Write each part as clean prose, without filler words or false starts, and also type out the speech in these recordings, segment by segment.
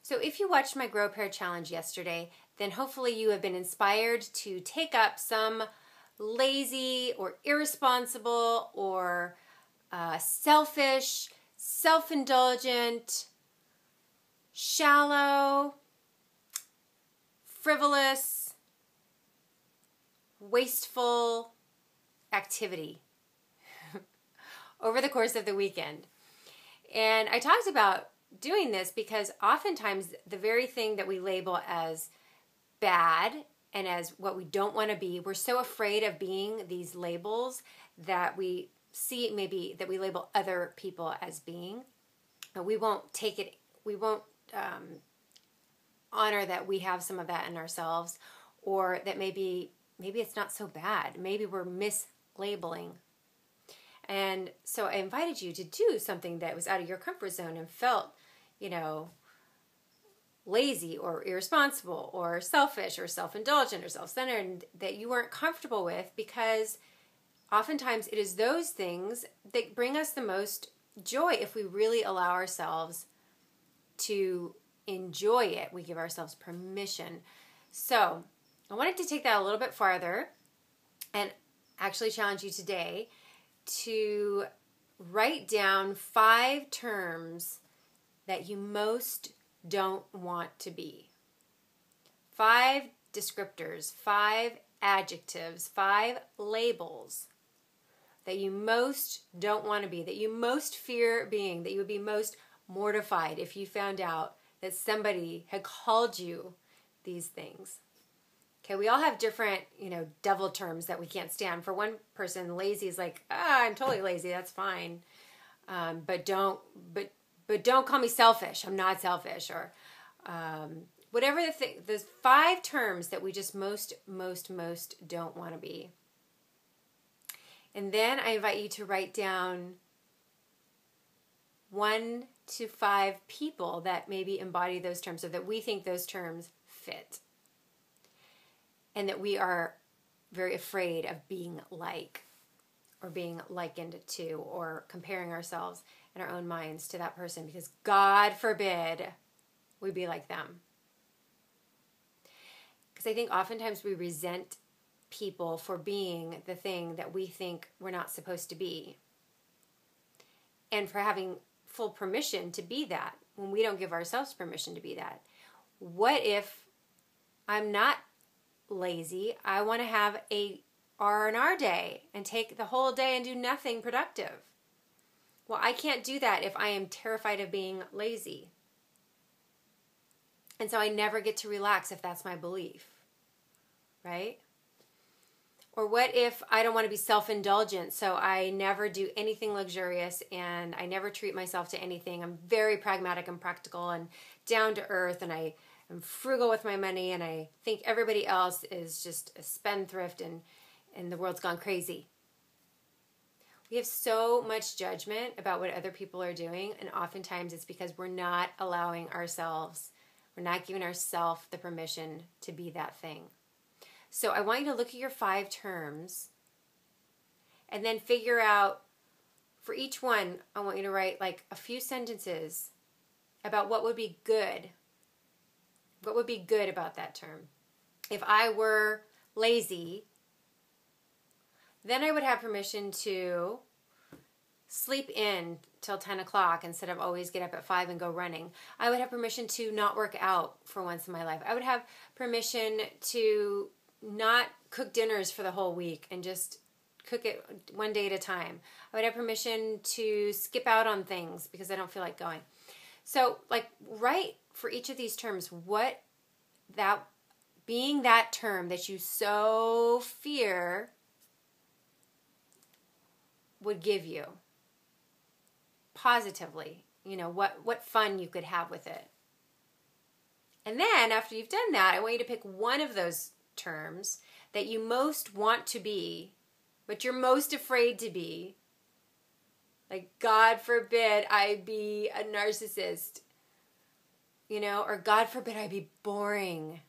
So if you watched my Grow Pair Challenge yesterday, then hopefully you have been inspired to take up some lazy or irresponsible or selfish, self-indulgent, shallow, frivolous, wasteful activity over the course of the weekend. And I talked about doing this because oftentimes the very thing that we label as bad and as what we don't want to be, we're so afraid of being these labels that we see maybe that we label other people as being, but we won't take it, we won't honor that we have some of that in ourselves, or that maybe it's not so bad. Maybe we're mislabeling. And so I invited you to do something that was out of your comfort zone and felt, lazy or irresponsible or selfish or self-indulgent or self-centered, and that you weren't comfortable with, because oftentimes it is those things that bring us the most joy if we really allow ourselves to enjoy it. We give ourselves permission. So I wanted to take that a little bit farther and actually challenge you today to write down 5 terms that you most don't want to be. 5 descriptors, 5 adjectives, 5 labels that you most don't want to be, that you most fear being, that you would be most mortified if you found out that somebody had called you these things. Okay, we all have different, devil terms that we can't stand. For one person, lazy is like, I'm totally lazy, that's fine. But don't call me selfish. I'm not selfish. Or whatever the thing. There's 5 terms that we just most don't want to be. And then I invite you to write down 1 to 5 people that maybe embody those terms, or that we think those terms fit, and that we are very afraid of being like, or being likened to, or comparing ourselves in our own minds to that person, because God forbid we be like them. Because I think oftentimes we resent people for being the thing that we think we're not supposed to be, and for having full permission to be that when we don't give ourselves permission to be that. What if I'm not lazy? I want to have a R&R day and take the whole day and do nothing productive. Well, I can't do that if I am terrified of being lazy. And so I never get to relax if that's my belief, right? Or what if I don't want to be self-indulgent, so I never do anything luxurious and I never treat myself to anything. I'm very pragmatic and practical and down to earth, and I'm frugal with my money, and I think everybody else is just a spendthrift and the world's gone crazy. We have so much judgment about what other people are doing, and oftentimes it's because we're not allowing ourselves, we're not giving ourselves the permission to be that thing. So I want you to look at your 5 terms and then figure out, for each one, I want you to write like a few sentences about what would be good. What would be good about that term? If I were lazy, then I would have permission to sleep in till 10 o'clock instead of always get up at 5 and go running. I would have permission to not work out for once in my life. I would have permission to not cook dinners for the whole week and just cook it one day at a time. I would have permission to skip out on things because I don't feel like going. So, write for each of these terms what that, being that term that you so fear, would give you positively. What fun you could have with it. And then after you've done that, I want you to pick one of those terms that you most want to be, but you're most afraid to be. Like, God forbid I be a narcissist, or God forbid I be boring.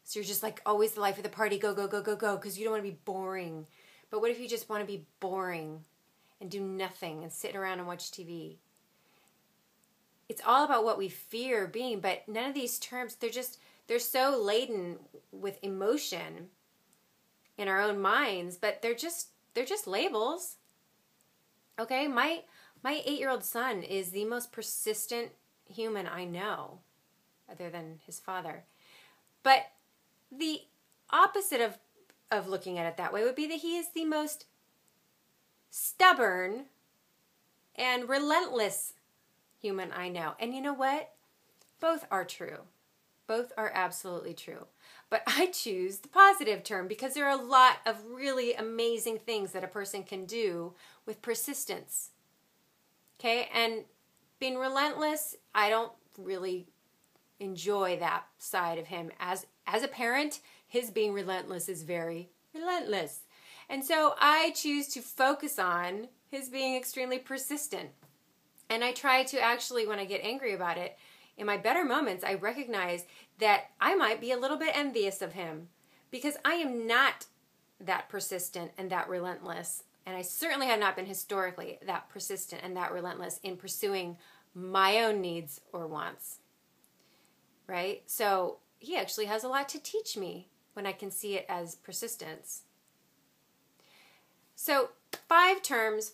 So you're just like always the life of the party, go, go, go, go, go, because you don't want to be boring. But what if you just want to be boring and do nothing and sit around and watch TV? it's all about what we fear being, but none of these terms, they're so laden with emotion in our own minds, but they're just labels. Okay? My 8-year-old son is the most persistent human I know, other than his father. But the opposite of looking at it that way would be that he is the most stubborn and relentless human I know. And you know what? Both are true. Both are absolutely true. But I choose the positive term because there are a lot of really amazing things that a person can do with persistence. Okay? And being relentless, I don't really enjoy that side of him. As a parent, his being relentless is very relentless. And so I choose to focus on his being extremely persistent. And I try to actually, when I get angry about it, in my better moments, I recognize that I might be a little bit envious of him because I am not that persistent and that relentless. And I certainly have not been historically that persistent and that relentless in pursuing my own needs or wants. Right? So he actually has a lot to teach me when I can see it as persistence. So 5 terms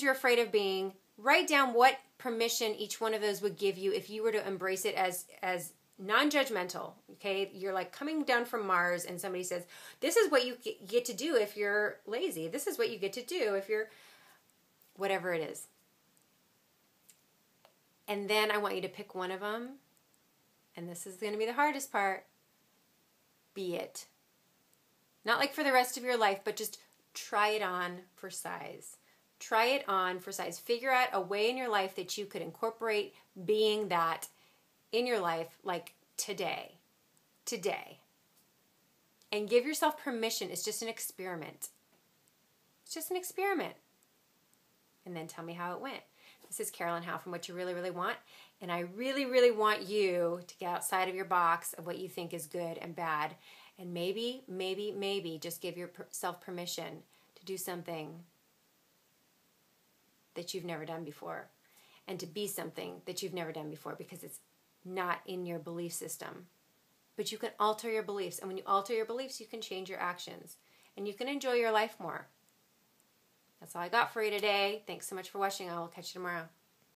you're afraid of being. Write down what permission each one of those would give you if you were to embrace it as non-judgmental. Okay? You're like coming down from Mars and somebody says, this is what you get to do if you're lazy. This is what you get to do if you're whatever it is. And then I want you to pick one of them. And this is going to be the hardest part. Be it. Not like for the rest of your life, but just try it on for size. Try it on for size. Figure out a way in your life that you could incorporate being that in your life, like today. Today. And give yourself permission. It's just an experiment. It's just an experiment. And then tell me how it went. This is Caralyn Howe from What You Really, Really Want. And I really, really want you to get outside of your box of what you think is good and bad. And maybe just give yourself permission to do something that you've never done before. And to be something that you've never done before because it's not in your belief system. But you can alter your beliefs. And when you alter your beliefs, you can change your actions. And you can enjoy your life more. That's all I got for you today. Thanks so much for watching. I will catch you tomorrow.